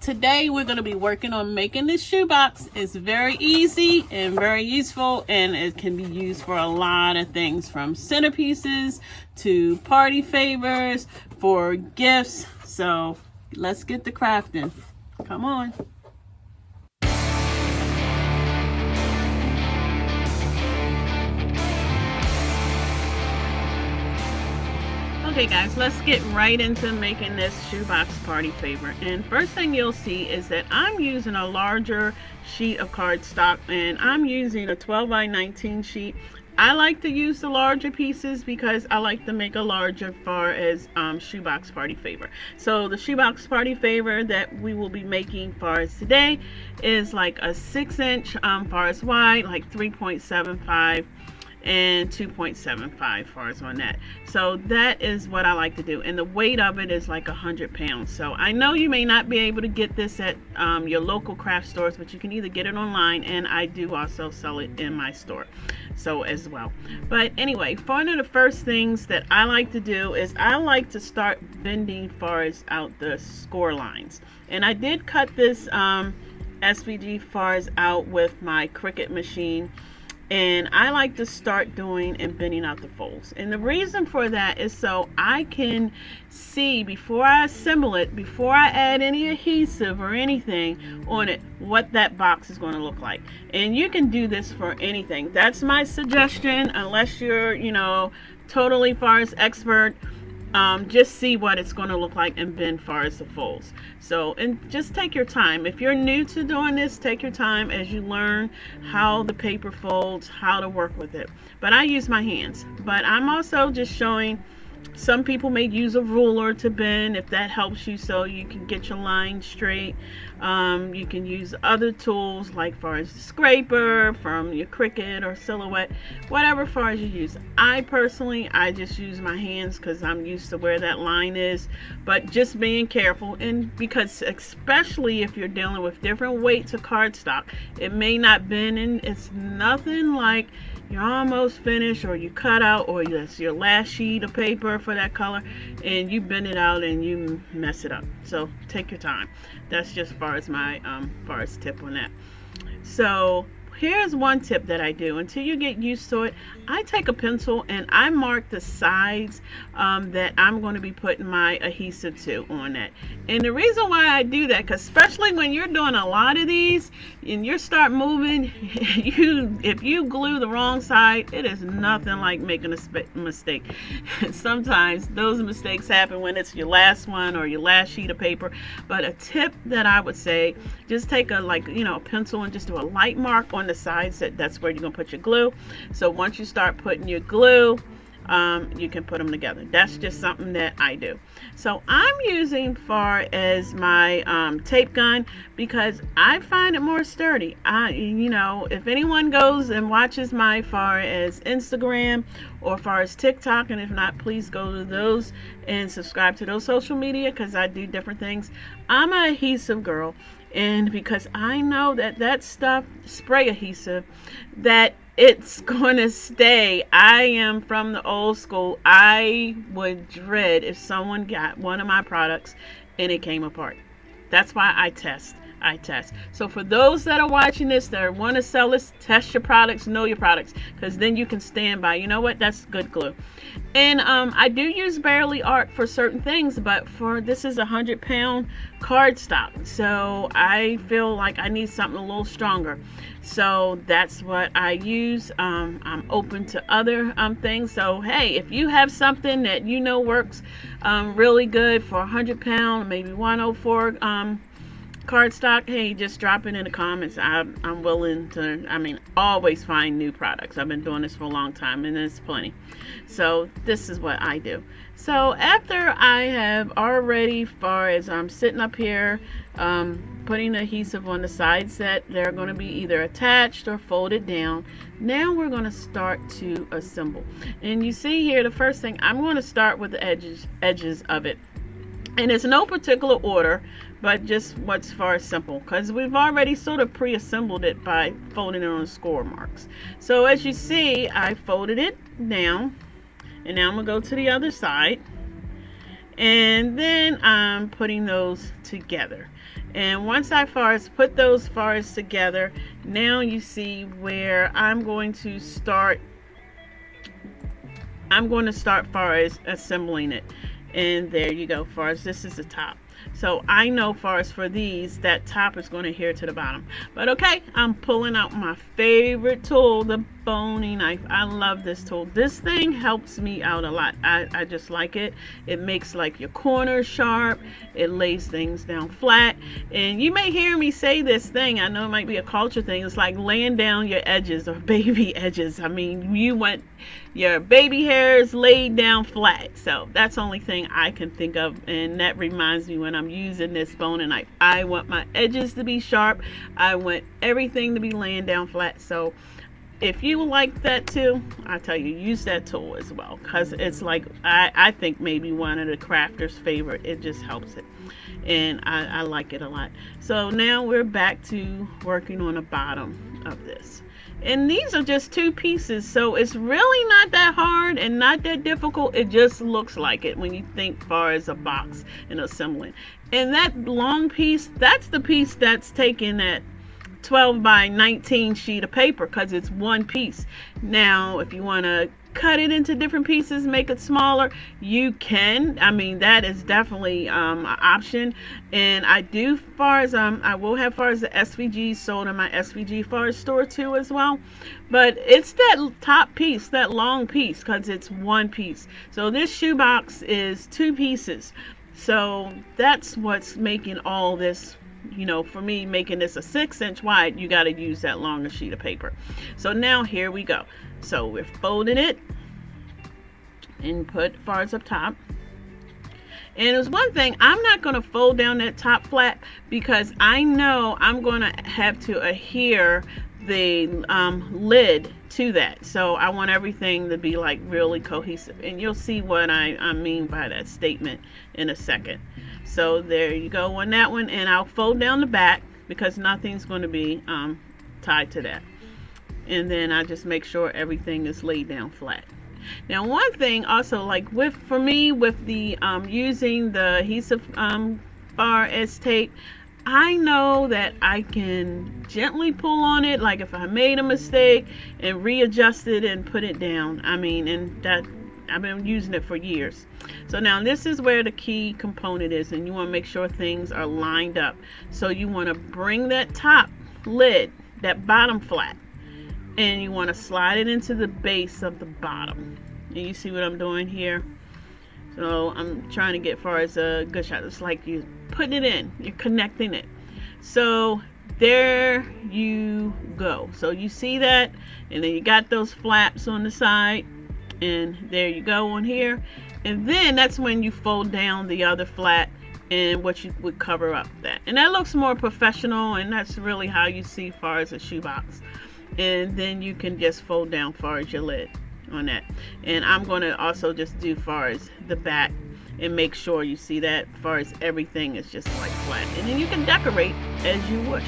today we're going to be working on making this shoebox. It's very easy and very useful, and it can be used for a lot of things, from centerpieces to party favors, for gifts. So let's get to crafting. Come on. Okay guys, let's get right into making this shoebox party favor. And first thing you'll see is that I'm using a larger sheet of cardstock, and I'm using a 12 by 19 sheet. I like to use the larger pieces because I like to make a larger far as shoebox party favor. So the shoebox party favor that we will be making far as today is like a 6-inch far as wide, like 3.75 and 2.75 far as on that. So that is what I like to do, and the weight of it is like 100 pounds. So I know you may not be able to get this at your local craft stores, but you can either get it online, and I do also sell it in my store so as well. But anyway, one of the first things that I like to do is I like to start bending far as out the score lines. And I did cut this SVG far as out with my Cricut machine, and I like to start doing and bending out the folds. And the reason for that is so I can see before I assemble it, before I add any adhesive or anything on it, what that box is going to look like. And you can do this for anything. That's my suggestion, unless you're, totally far as expert. Just see what it's going to look like and bend far as the folds. So, and just take your time. If you're new to doing this, take your time as you learn how the paper folds, how to work with it. But I use my hands. But I'm also just showing, some people may use a ruler to bend if that helps you, so you can get your line straight. You can use other tools like far as the scraper from your Cricut or Silhouette, whatever far as you use. I just use my hands because I'm used to where that line is. But just being careful, and because especially if you're dealing with different weights of cardstock, it may not bend, and it's nothing like you're almost finished, or you cut out, or it's your last sheet of paper for that color, and you bend it out and you mess it up. So take your time. That's just far as my tip on that. So here's one tip that I do. Until you get used to it, I take a pencil and I mark the sides that I'm going to be putting my adhesive to on that. And the reason why I do that, because especially when you're doing a lot of these and you start moving, if you glue the wrong side, it is nothing like making a mistake. Sometimes those mistakes happen when it's your last one or your last sheet of paper. But a tip that I would say, just take a pencil and just do a light mark on the sides. That's where you're gonna put your glue. So once you start putting your glue, you can put them together. That's just something that I do. So I'm using far as my tape gun because I find it more sturdy. If anyone goes and watches my far as Instagram or far as TikTok, and if not, please go to those and subscribe to those social media, because I do different things. I'm an adhesive girl, and because I know that stuff, spray adhesive, that it's gonna stay. I am from the old school. I would dread if someone got one of my products and it came apart. That's why I test. So for those that are watching this that want to sell this, test your products, know your products, because then you can stand by, you know what, that's good glue. And I do use Barely Art for certain things, but for this is 100-pound cardstock, so I feel like I need something a little stronger. So that's what I use. I'm open to other things. So hey, if you have something that works really good for 100-pound, maybe 104 cardstock, hey, just drop it in the comments. I'm willing to, always find new products. I've been doing this for a long time, and there's plenty. So this is what I do. So after I have already, far as I'm sitting up here, putting adhesive on the sides that they're going to be either attached or folded down, now we're going to start to assemble. And you see here, the first thing, I'm going to start with the edges of it. And it's no particular order, but just what's far as simple, because we've already sort of pre-assembled it by folding it on the score marks. So as you see, I folded it down, and now I'm gonna go to the other side, and then I'm putting those together. And once I put those fars together, now you see where I'm going to start far as assembling it. And there you go, far as this is the top. So I know far as for these, that top is going to adhere to the bottom. But okay, I'm pulling out my favorite tool, the boning knife. I love this tool. This thing helps me out a lot. I just like it. It makes like your corners sharp. It lays things down flat. And you may hear me say this thing. I know it might be a culture thing. It's like laying down your edges or baby edges. I mean, you want your baby hairs laid down flat. So that's the only thing I can think of. And that reminds me when I'm using this boning knife. I want my edges to be sharp. I want everything to be laying down flat. So if you like that too, I tell you, use that tool as well, because it's like I think maybe one of the crafters' favorite. It just helps it, and I like it a lot. So now we're back to working on the bottom of this, and these are just 2 pieces, so it's really not that hard and not that difficult. It just looks like it when you think far as a box and assembling. And that long piece, that's the piece that's taking that 12 by 19 sheet of paper, because it's one piece. Now if you want to cut it into different pieces, make it smaller, you can. I mean, that is definitely an option. And I will have far as the SVG sold in my SVG far store too as well. But it's that top piece, that long piece, because it's one piece. So this shoebox is 2 pieces. So that's what's making all this, you know, for me, making this a 6-inch wide, you got to use that longer sheet of paper. So now here we go. So we're folding it and put fars up top. And there's one thing, I'm not going to fold down that top flat, because I know I'm going to have to adhere the lid to that. So I want everything to be like really cohesive, and you'll see what I mean by that statement in a second. So there you go on that one, and I'll fold down the back because nothing's going to be tied to that. And then I just make sure everything is laid down flat. Now one thing also, like for me with the using the adhesive bar as tape, I know that I can gently pull on it, like if I made a mistake, and readjust it and put it down. I mean, and that I've been using it for years. So now this is where the key component is, and you want to make sure things are lined up. So you want to bring that top lid, that bottom flat, and you want to slide it into the base of the bottom. And you see what I'm doing here? So I'm trying to get far as a good shot. It's like you putting it in, you're connecting it. So there you go. So you see that, and then you got those flaps on the side, and there you go on here. And then that's when you fold down the other flat, and what you would cover up that. And that looks more professional, and that's really how you see far as a shoebox. And then you can just fold down far as your lid on that. And I'm going to also just do far as the back and make sure you see that far as everything is just like flat. And then you can decorate as you wish.